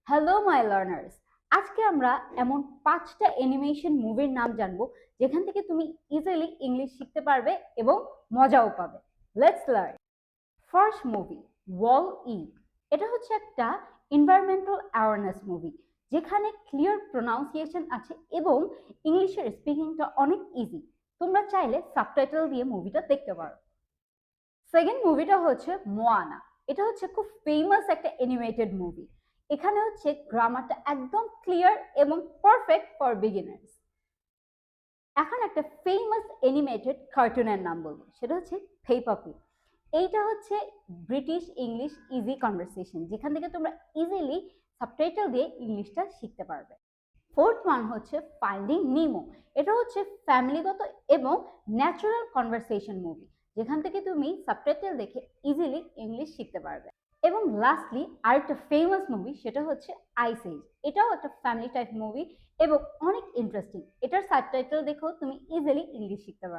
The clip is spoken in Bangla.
হ্যালো মাই লার্নার্স, আজকে আমরা এমন 5টা অ্যানিমেশন মুভির নাম জানবো যেখান থেকে তুমি ইজিলি ইংলিশ শিখতে পারবে এবং মজাও পাবে। Let's learn. ফার্স্ট মুভি, ওয়াল ই। এটা হচ্ছে একটা এনভায়রনমেন্টাল অ্যাওয়ারনেস মুভি যেখানে ক্লিয়ার প্রোনাউন্সিয়েশন আছে এবং ইংলিশের স্পিকিংটা অনেক ইজি। তোমরা চাইলে সাবটাইটেল দিয়ে মুভিটা দেখতে পারো। সেকেন্ড মুভিটা হচ্ছে মোয়ানা। এটা হচ্ছে খুব ফেমাস একটা অ্যানিমেটেড মুভি। এখানে হচ্ছে গ্রামারটা একদম ক্লিয়ার এবং পারফেক্ট ফর বিগিনার্স। এখন একটা ফেমাস অ্যানিমেটেড কার্টুনের নাম বলবো, সেটা হচ্ছে পেপা পিগ। এইটা হচ্ছে ব্রিটিশ ইংলিশ ইজি কনভারসেশন, যেখান থেকে তোমরা ইজিলি সাবটাইটেল দিয়ে ইংলিশটা শিখতে পারবে। ফোর্থ ওয়ান হচ্ছে ফাইন্ডিং নিমো। এটা হচ্ছে ফ্যামিলিগত এবং ন্যাচারাল কনভারসেশন মুভি, যেখান থেকে তুমি সাবটাইটেল দেখে ইজিলি ইংলিশ শিখতে পারবে। এবং লাস্টলি আরেকটা ফেমাস মুভি, সেটা হচ্ছে আইস এজ। এটাও একটা ফ্যামিলি টাইপ মুভি এবং অনেক ইন্টারেস্টিং। এটার সাবটাইটেল দেখেও তুমি ইজিলি ইংলিশ শিখতে পারবে।